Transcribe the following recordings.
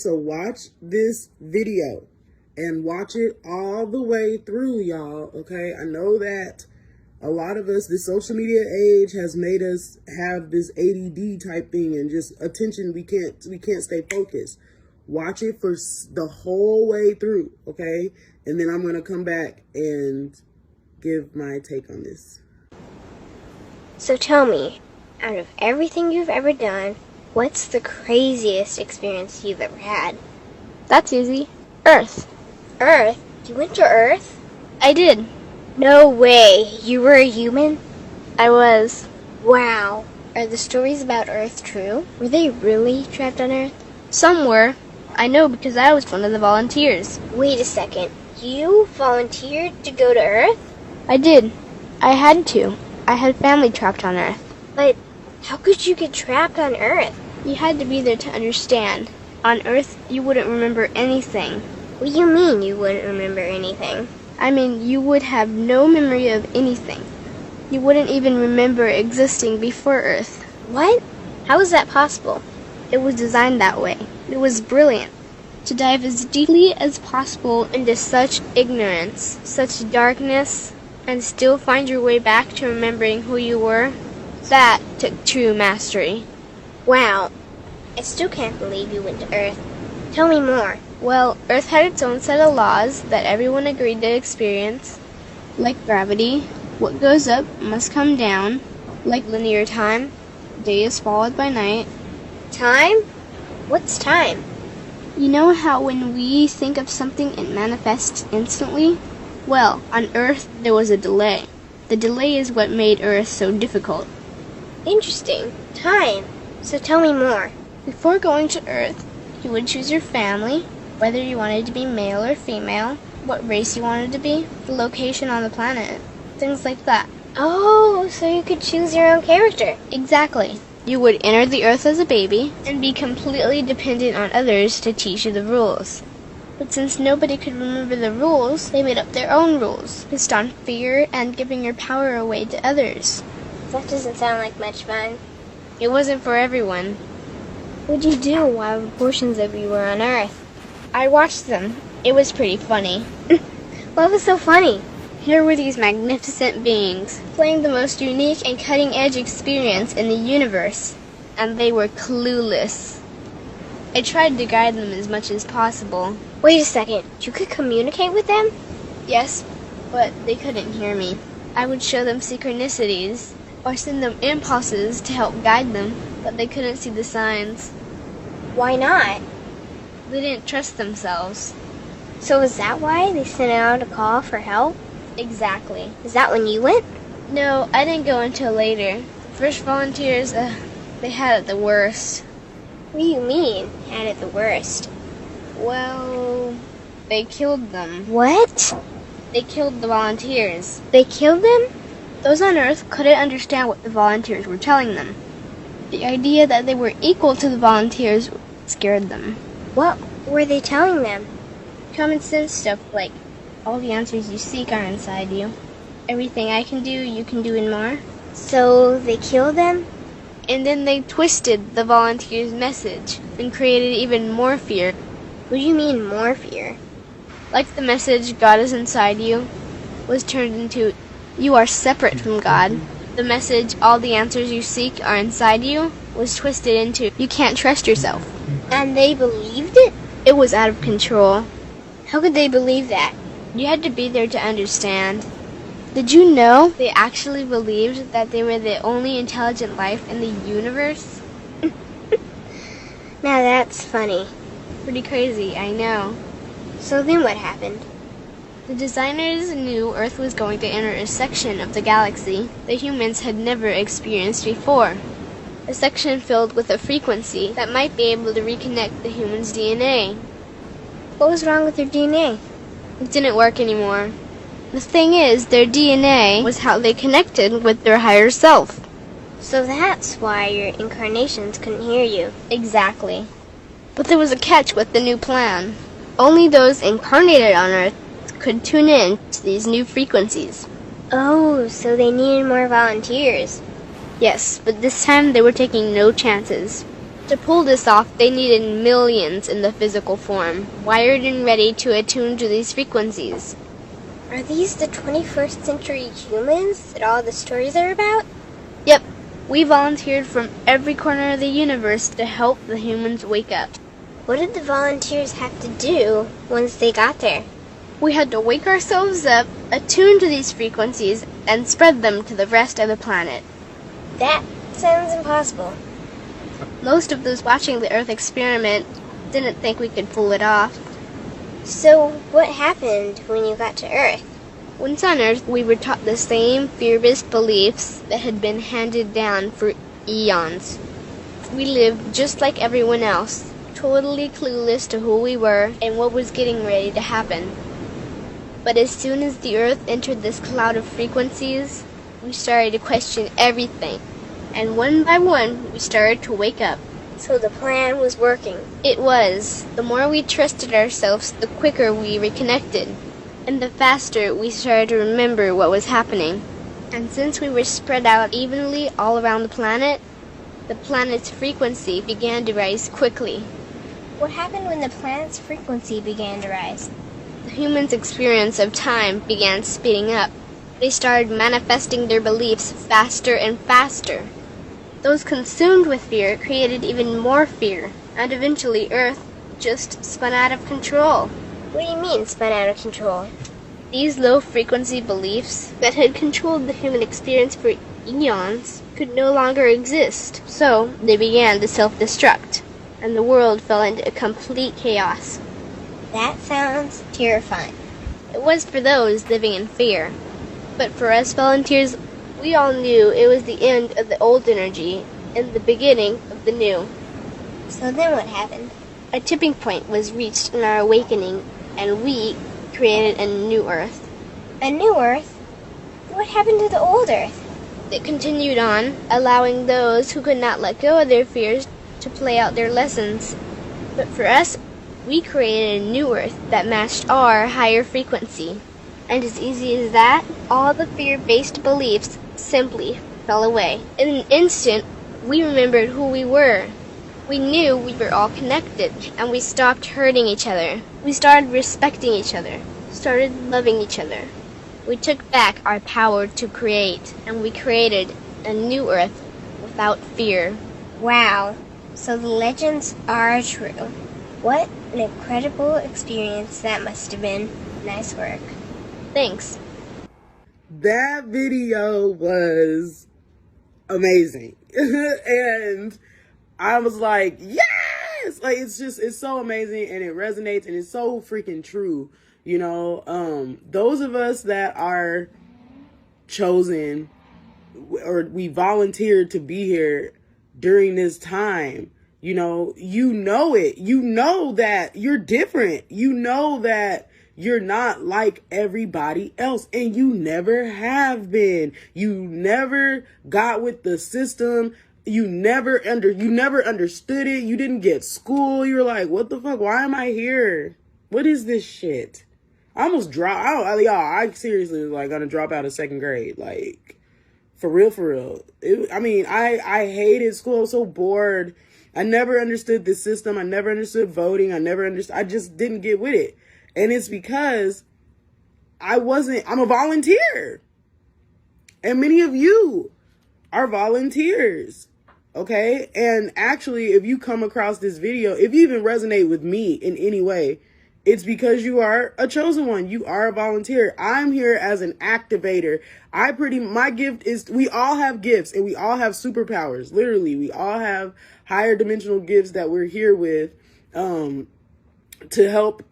so watch this video and watch it all the way through, y'all, okay? I know that a lot of us, the social media age has made us have this ADD type thing and just attention, we can't stay focused. Watch it for the whole way through, okay? And then I'm going to come back and give my take on this. So tell me, out of everything you've ever done, what's the craziest experience you've ever had? That's easy. Earth. Earth? You went to Earth? I did. No way. You were a human? I was. Wow. Are the stories about Earth true? Were they really trapped on Earth? Some were. I know because I was one of the volunteers. Wait a second. You volunteered to go to Earth? I did. I had to. I had family trapped on Earth. But how could you get trapped on Earth? You had to be there to understand. On Earth, you wouldn't remember anything. What do you mean you wouldn't remember anything? I mean, you would have no memory of anything. You wouldn't even remember existing before Earth. What? How is that possible? It was designed that way. It was brilliant. To dive as deeply as possible into such ignorance, such darkness, and still find your way back to remembering who you were, that took true mastery. Wow. I still can't believe you went to Earth. Tell me more. Well, Earth had its own set of laws that everyone agreed to experience, like gravity. What goes up must come down, like linear time. Day is followed by night. Time? What's time? You know how when we think of something it manifests instantly? Well, on Earth there was a delay. The delay is what made Earth so difficult. Interesting. Time. So tell me more. Before going to Earth, you would choose your family, whether you wanted to be male or female, what race you wanted to be, the location on the planet, things like that. Oh, so you could choose your own character. Exactly. You would enter the Earth as a baby and be completely dependent on others to teach you the rules. But since nobody could remember the rules, they made up their own rules, based on fear and giving your power away to others. That doesn't sound like much fun. It wasn't for everyone. What'd you do while portions of you were on Earth? I watched them. It was pretty funny. What was so funny? Here were these magnificent beings, playing the most unique and cutting-edge experience in the universe, and they were clueless. I tried to guide them as much as possible. Wait a second. You could communicate with them? Yes, but they couldn't hear me. I would show them synchronicities, or send them impulses to help guide them, but they couldn't see the signs. Why not? They didn't trust themselves. So is that why they sent out a call for help? Exactly. Is that when you went? No, I didn't go until later. The first volunteers, they had it the worst. What do you mean, had it the worst? Well, they killed them. What? They killed the volunteers. They killed them? Those on Earth couldn't understand what the volunteers were telling them. The idea that they were equal to the volunteers scared them. What were they telling them? Common sense stuff like, all the answers you seek are inside you. Everything I can do, you can do and more. So they killed them? And then they twisted the volunteers' message and created even more fear. What do you mean, more fear? Like the message, God is inside you, was turned into, you are separate from God. The message, all the answers you seek are inside you, was twisted into, you can't trust yourself. And they believed it? It was out of control. How could they believe that? You had to be there to understand. Did you know they actually believed that they were the only intelligent life in the universe? Now that's funny. Pretty crazy, I know. So then what happened? The designers knew Earth was going to enter a section of the galaxy that humans had never experienced before. A section filled with a frequency that might be able to reconnect the human's DNA. What was wrong with their DNA? It didn't work anymore. The thing is, their DNA was how they connected with their higher self. So that's why your incarnations couldn't hear you. Exactly. But there was a catch with the new plan. Only those incarnated on Earth could tune in to these new frequencies. Oh, so they needed more volunteers. Yes, but this time they were taking no chances. To pull this off, they needed millions in the physical form, wired and ready to attune to these frequencies. Are these the 21st century humans that all the stories are about? Yep, we volunteered from every corner of the universe to help the humans wake up. What did the volunteers have to do once they got there? We had to wake ourselves up, attune to these frequencies, and spread them to the rest of the planet. That sounds impossible. Most of those watching the Earth experiment didn't think we could pull it off. So, what happened when you got to Earth? Once on Earth, we were taught the same fear-based beliefs that had been handed down for eons. We lived just like everyone else, totally clueless to who we were and what was getting ready to happen. But as soon as the Earth entered this cloud of frequencies, we started to question everything. And one by one, we started to wake up. So the plan was working. It was. The more we trusted ourselves, the quicker we reconnected. And the faster we started to remember what was happening. And since we were spread out evenly all around the planet's frequency began to rise quickly. What happened when the planet's frequency began to rise? The humans' experience of time began speeding up. They started manifesting their beliefs faster and faster. Those consumed with fear created even more fear, and eventually Earth just spun out of control. What do you mean, spun out of control? These low-frequency beliefs that had controlled the human experience for eons could no longer exist, so they began to self-destruct, and the world fell into complete chaos. That sounds terrifying. It was for those living in fear, but for us volunteers, we all knew it was the end of the old energy and the beginning of the new. So then what happened? A tipping point was reached in our awakening, and we created a new Earth. A new Earth? What happened to the old Earth? It continued on, allowing those who could not let go of their fears to play out their lessons. But for us, we created a new Earth that matched our higher frequency. And as easy as that, all the fear-based beliefs simply fell away. In an instant, we remembered who we were. We knew we were all connected, and we stopped hurting each other. We started respecting each other, started loving each other. We took back our power to create, and we created a new Earth without fear. Wow, so the legends are true. What an incredible experience that must have been. Nice work. Thanks. That video was amazing. And I was like, yes! Like, it's so amazing, and it resonates, and it's so freaking true. You know, those of us that are chosen, or we volunteered to be here during this time, you know it. You know that you're different. You know that you're not like everybody else, and you never have been. You never got with the system. You never understood it. You didn't get school. You were like, what the fuck? Why am I here? What is this shit? I almost dropped. I seriously was like gonna drop out of second grade. Like, for real. I hated school. I was so bored. I never understood the system. I never understood voting. I just didn't get with it. And it's because I'm a volunteer. And many of you are volunteers. Okay? And actually, if you come across this video, if you even resonate with me in any way, it's because you are a chosen one. You are a volunteer. I'm here as an activator. My gift is, we all have gifts and we all have superpowers. Literally, we all have higher dimensional gifts that we're here with, to help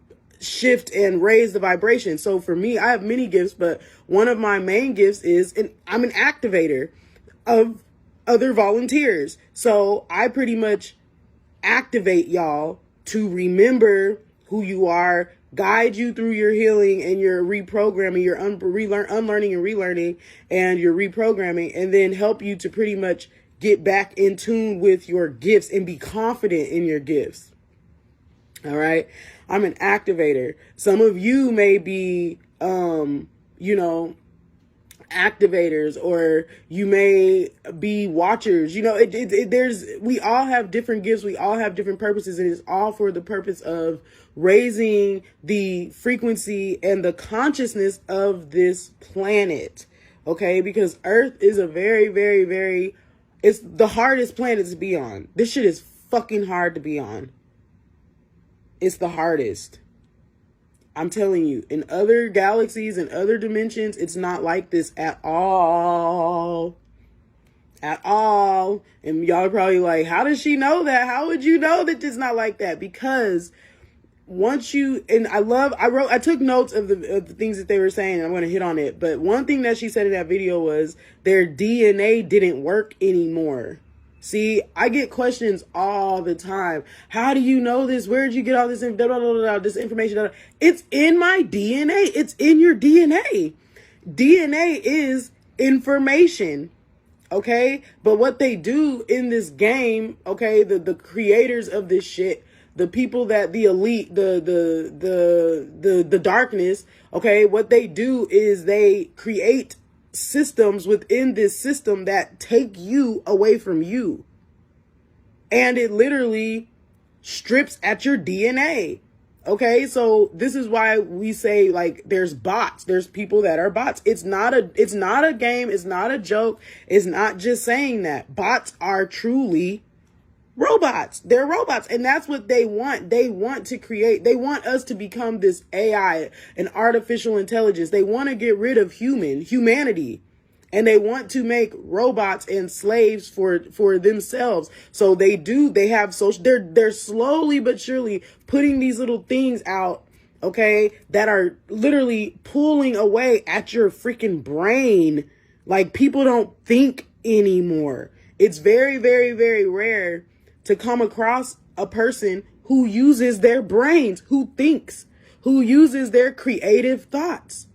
shift and raise the vibration. So for me, I have many gifts, but one of my main gifts is, I'm an activator of other volunteers. So I pretty much activate y'all to remember who you are, guide you through your healing and your reprogramming, your unlearning and relearning, and your reprogramming, and then help you to pretty much get back in tune with your gifts and be confident in your gifts. All right. I'm an activator. Some of you may be, activators, or you may be watchers. You know, we all have different gifts. We all have different purposes, and it's all for the purpose of raising the frequency and the consciousness of this planet. Okay, because Earth is a very, very, very, it's the hardest planet to be on. This shit is fucking hard to be on. It's the hardest. I'm telling you, in other galaxies and other dimensions, it's not like this at all. At all. And y'all are probably like, how does she know that? How would you know that it's not like that? Because once you, and I took notes of the things that they were saying, and I'm going to hit on it. But one thing that she said in that video was their DNA didn't work anymore. See, I get questions all the time. How do you know this? Where did you get all this, this information? It's in my DNA. It's in your DNA. DNA is information. Okay. But what they do in this game, okay, the creators of this shit, the people that the elite, the darkness, okay, what they do is they create systems within this system that take you away from you. And it literally strips at your DNA. Okay, so this is why we say, like, there's bots. There's people that are bots. It's not a game. It's not a joke. It's not just saying that. Bots are truly robots. They're robots. And that's what they want. They want to create, they want us to become this AI, an artificial intelligence. They want to get rid of humanity. And they want to make robots and slaves for themselves. So they have social, they're slowly but surely putting these little things out, okay, that are literally pulling away at your freaking brain. Like, people don't think anymore. It's very, very, very rare to come across a person who uses their brains, who thinks, who uses their creative thoughts.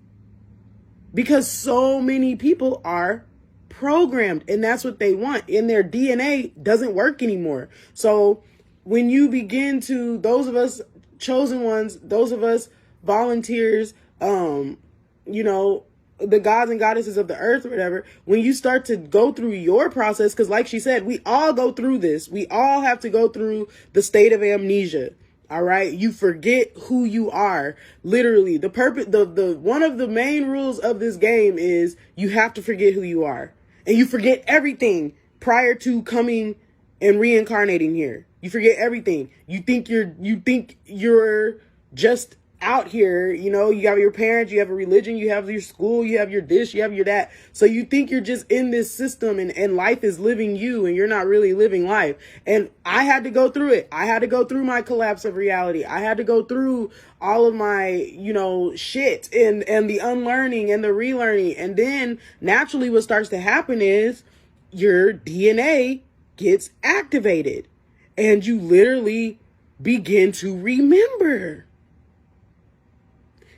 Because so many people are programmed, and that's what they want. And their DNA doesn't work anymore. So when you begin to, those of us chosen ones, those of us volunteers, you know, the gods and goddesses of the earth or whatever, when you start to go through your process, because like she said, we all go through this. We all have to go through the state of amnesia. All right. You forget who you are. Literally, the purpose, the one of the main rules of this game is you have to forget who you are, and you forget everything prior to coming and reincarnating here. You forget everything. You think you're just out here, you know, you have your parents, you have a religion, you have your school, you have your this, you have your that. So you think you're just in this system, and life is living you, and you're not really living life. And I had to go through it. I had to go through my collapse of reality. I had to go through all of my, you know, shit and the unlearning and the relearning. And then naturally what starts to happen is your DNA gets activated, and you literally begin to remember.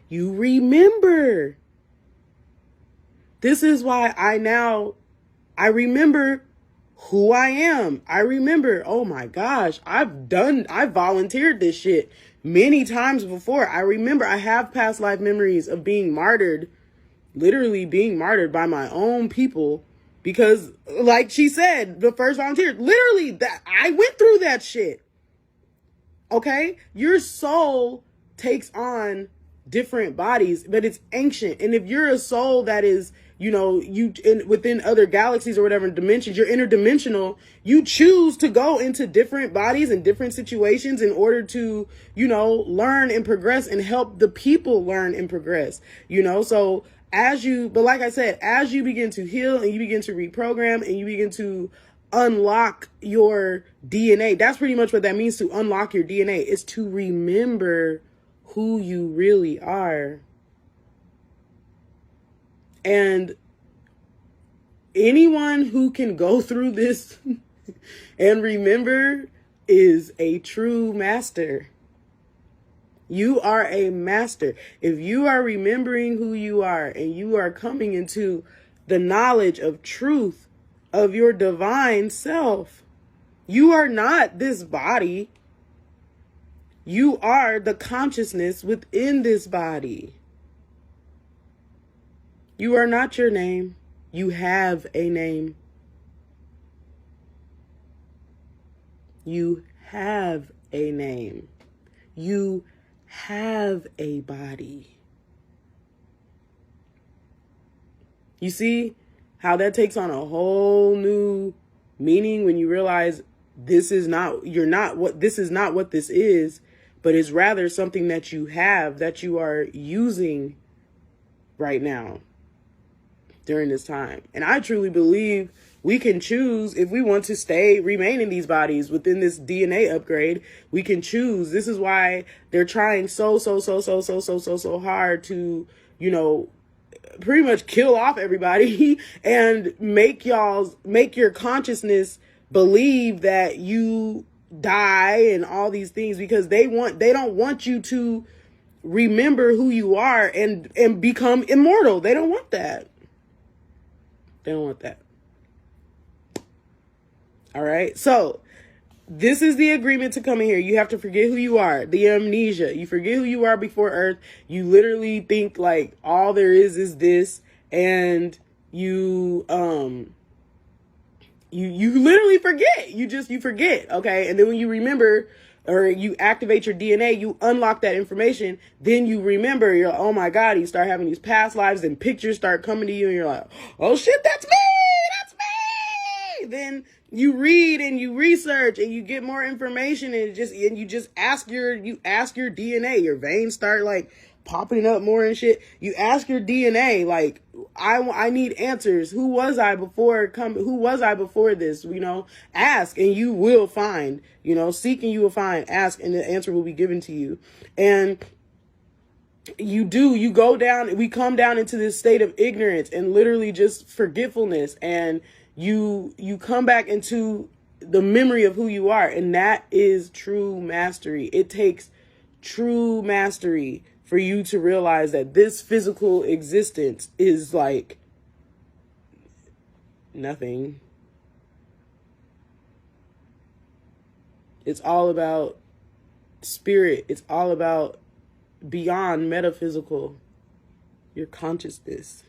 You remember. This is why I remember who I am. I remember, oh my gosh, I've volunteered this shit many times before. I remember I have past life memories of being martyred, literally being martyred by my own people. Because like she said, the first volunteer, literally that I went through that shit. Okay. Your soul takes on different bodies, but it's ancient. And if you're a soul that is, you know, within other galaxies or whatever dimensions, you're interdimensional, you choose to go into different bodies and different situations in order to, you know, learn and progress and help the people learn and progress, you know. So but like I said, as you begin to heal and you begin to reprogram and you begin to unlock your DNA, that's pretty much what that means, to unlock your DNA, is to remember who you really are. And anyone who can go through this and remember is a true master. You are a master. If you are remembering who you are and you are coming into the knowledge of truth of your divine self, you are not this body. You are the consciousness within this body. You are not your name. You have a name. You have a name. You have a body. You see how that takes on a whole new meaning when you realize this is not what this is, but it's rather something that you have, that you are using right now during this time. And I truly believe we can choose if we want to remain in these bodies within this DNA upgrade. We can choose. This is why they're trying so hard to, pretty much kill off everybody and make your consciousness believe that you die and all these things, because they don't want you to remember who you are and become immortal. They don't want that. They don't want that. All right. So this is the agreement to come in here. You have to forget who you are. The amnesia. You forget who you are before Earth. You literally think like all there is this, and you literally forget. You forget. Okay. And then when you remember, or you activate your DNA, you unlock that information. Then you remember, you're like, oh my God, you start having these past lives and pictures start coming to you, and you're like, oh shit, that's me. That's me. Then you read and you research and you get more information, and you just ask your DNA. Your veins start like popping up more and shit. You ask your DNA, like, I need answers. Who was I before this? Ask and you will find. Seek and you will find. Ask and the answer will be given to you. And you come down into this state of ignorance and literally just forgetfulness, and you come back into the memory of who you are. And that is true mastery. It takes true mastery for you to realize that this physical existence is like nothing. It's all about spirit. It's all about beyond metaphysical, your consciousness.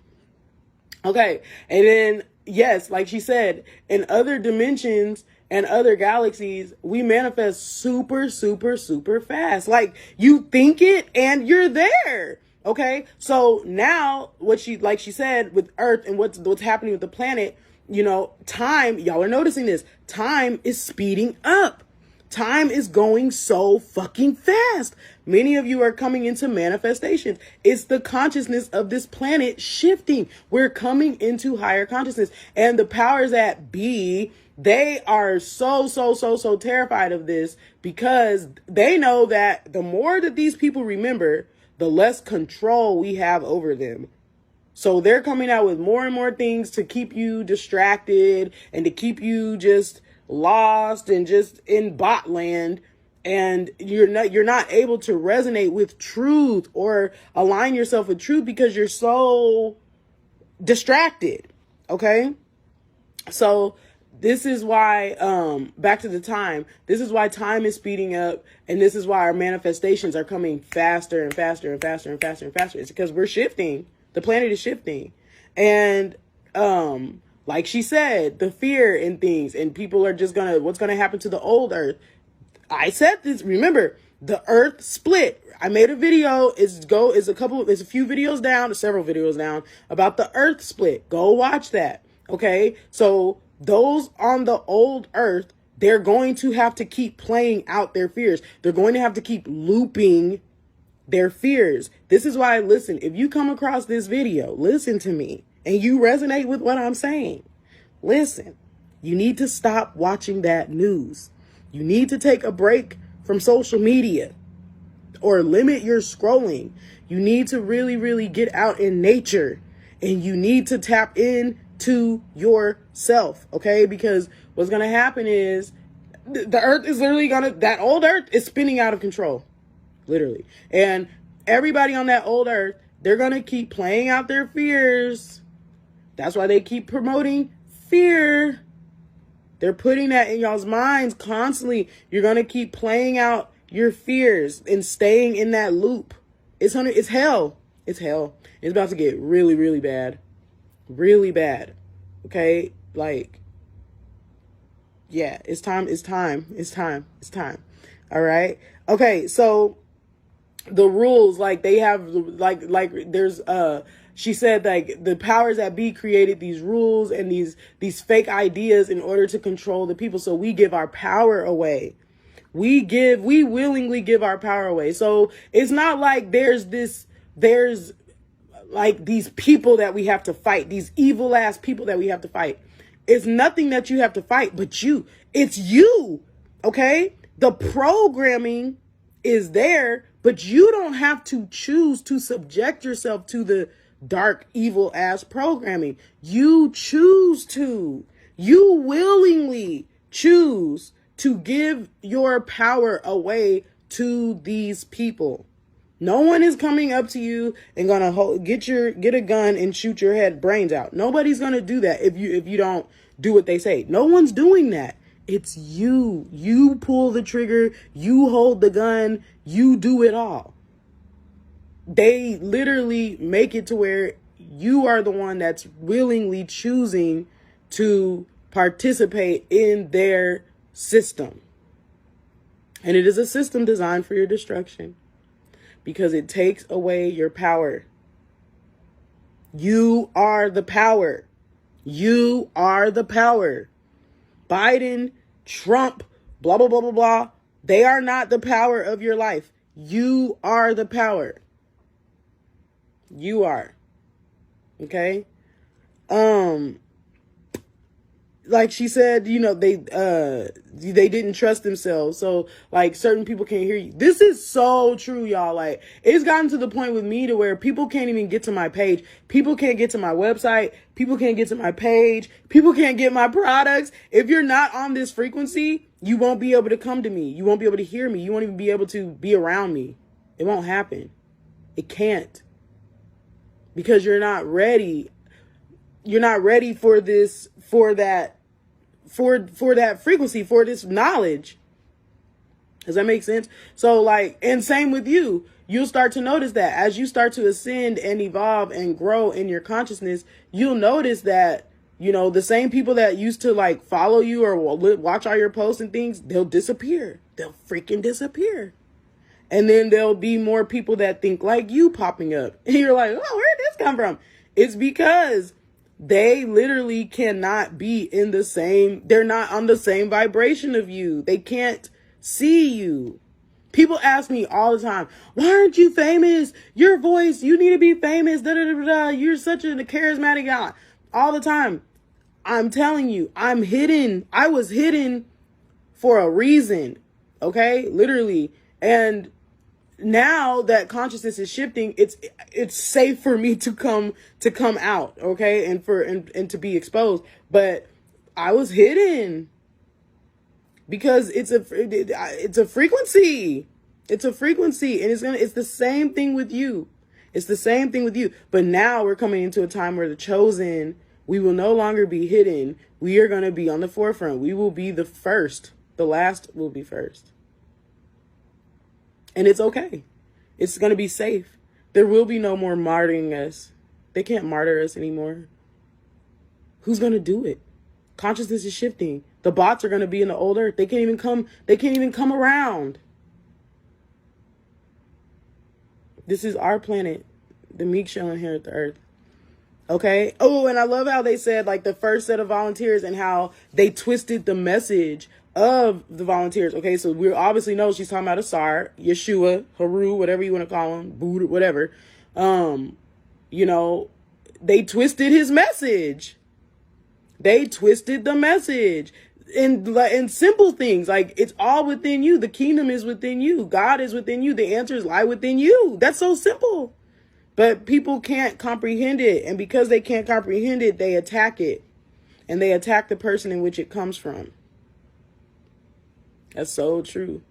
Okay. And then, yes, like she said, in other dimensions and other galaxies, we manifest super fast. Like, you think it and you're there. Okay. So now like she said, with Earth and what's happening with the planet, time, y'all are noticing this. Time is speeding up. Time is going so fucking fast. Many of you are coming into manifestations. It's the consciousness of this planet shifting. We're coming into higher consciousness, and the powers that be, they are so terrified of this, because they know that the more that these people remember, the less control we have over them. So they're coming out with more and more things to keep you distracted and to keep you just lost and just in bot land. And you're not able to resonate with truth or align yourself with truth because you're so distracted. Okay. So this is why, back to the time, this is why time is speeding up. And this is why our manifestations are coming faster and faster and faster and faster and faster. It's because we're shifting. The planet is shifting. And, like she said, the fear in things, and people are just what's going to happen to the old Earth? I said this, remember, the Earth split. I made a video, it's a few videos down, several videos down about the Earth split. Go watch that. Okay. So those on the old Earth, they're going to have to keep playing out their fears. They're going to have to keep looping their fears. This is why, listen, if you come across this video, listen to me, and you resonate with what I'm saying, listen, you need to stop watching that news. You need to take a break from social media or limit your scrolling. You need to really get out in nature, and you need to tap into yourself. Okay. Because what's going to happen is the Earth is literally that old Earth is spinning out of control. Literally. And everybody on that old Earth, they're going to keep playing out their fears. That's why they keep promoting fear. They're putting that in y'all's minds constantly. You're going to keep playing out your fears and staying in that loop. It's hell. It's hell. It's about to get really, really bad. Really bad. Okay? Like, yeah, it's time. It's time. It's time. It's time. All right? Okay, so the rules, like, they have, like there's, she said, like, the powers that be created these rules and these fake ideas in order to control the people. So we give our power away. We willingly give our power away. So it's not like there's like these people that we have to fight, these evil ass people that we have to fight. It's nothing that you have to fight but you. It's you. Okay? The programming is there, but you don't have to choose to subject yourself to the dark, evil ass programming. You choose to. You willingly choose to give your power away to these people. No one is coming up to you and gonna get a gun and shoot your head brains out. Nobody's gonna do that if you don't do what they say. No one's doing that. It's you. You pull the trigger. You hold the gun. You do it all. They literally make it to where you are the one that's willingly choosing to participate in their system. And it is a system designed for your destruction because it takes away your power. You are the power. You are the power. Biden, Trump, blah, blah, blah, blah, blah. They are not the power of your life. You are the power. You are. Okay? Like she said, you know, they didn't trust themselves. So like certain people can't hear you. This is so true, y'all. Like it's gotten to the point with me to where people can't even get to my page. People can't get to my website. People can't get to my page. People can't get my products. If you're not on this frequency, you won't be able to come to me. You won't be able to hear me. You won't even be able to be around me. It won't happen. It can't. Because you're not ready. You're not ready for this, for that frequency, for this knowledge. Does that make sense? So like, and same with you. You'll start to notice that as you start to ascend and evolve and grow in your consciousness, you'll notice that, you know, the same people that used to like follow you or watch all your posts and things, they'll disappear. They'll freaking disappear. And then there'll be more people that think like you popping up. And you're like, oh, where did this come from? It's because they literally cannot be in the same, they're not on the same vibration of you. They can't see you. People ask me all the time, why aren't you famous? Your voice, you need to be famous. Da, da, da, da. You're such a charismatic guy. All the time. I'm telling you, I'm hidden. I was hidden for a reason. Okay? Literally. And now that consciousness is shifting, it's safe for me to come out, okay, and to be exposed. But I was hidden because it's a frequency. It's a frequency, and it's the same thing with you. It's the same thing with you. But now we're coming into a time where the chosen, we will no longer be hidden. We are going to be on the forefront. We will be the first. The last will be first. And it's okay. It's going to be safe. There will be no more martyring us. They can't martyr us anymore. Who's going to do it? Consciousness is shifting. The bots are going to be in the old earth. They can't even come around. This is our planet. The meek shall inherit the earth. Okay? Oh, and I love how they said like the first set of volunteers and how they twisted the message of the volunteers. Okay, so we obviously know she's talking about Asar, Yeshua, Haru, whatever you want to call him, Buddha, whatever. You know, they twisted his message. They twisted the message in simple things. Like, it's all within you. The kingdom is within you. God is within you. The answers lie within you. That's so simple. But people can't comprehend it. And because they can't comprehend it, they attack it. And they attack the person in which it comes from. That's so true.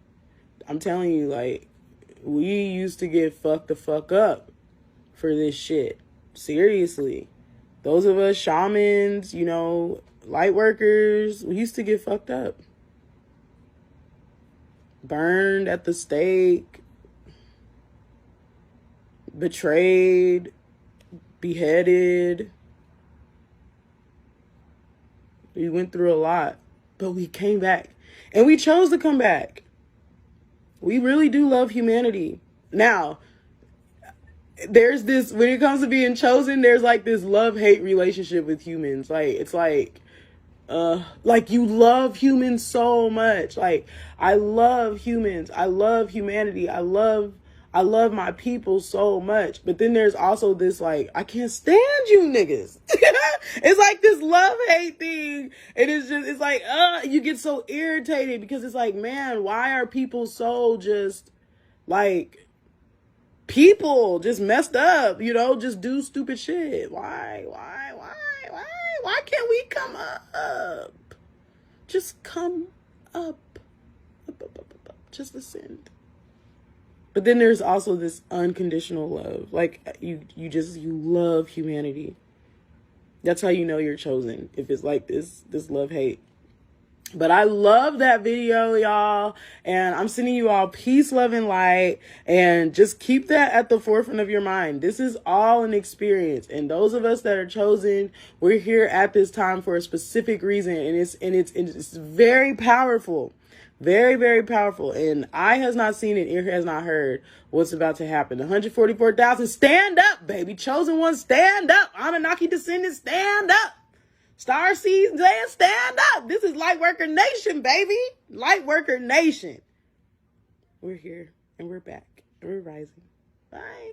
I'm telling you, like, we used to get fucked the fuck up for this shit. Seriously. Those of us shamans, you know, light workers, we used to get fucked up. Burned at the stake. betrayed, beheaded. We went through a lot, but we came back. And we chose to come back. We really do love humanity. Now, there's this, when it comes to being chosen, there's like this love-hate relationship with humans. Like, it's like you love humans so much. Like, I love humans. I love humanity. I love my people so much. But then there's also this, like, I can't stand you niggas. It's like this love-hate thing. And it's like, you get so irritated because it's like, man, why are people so just, like, people just messed up, just do stupid shit. Why can't we come up? Just come up. Just ascend. But then there's also this unconditional love. Like, you love humanity. That's how you know you're chosen. If it's like this love-hate. But I love that video, y'all. And I'm sending you all peace, love, and light. And just keep that at the forefront of your mind. This is all an experience. And those of us that are chosen, we're here at this time for a specific reason. And it's very powerful. Very, very powerful. And eye has not seen it, ear has not heard what's about to happen. 144,000, stand up, baby. Chosen ones, stand up. Anunnaki descendants, stand up. Star Seeds, stand up. This is Lightworker Nation, baby. Lightworker Nation. We're here and we're back and we're rising. Bye.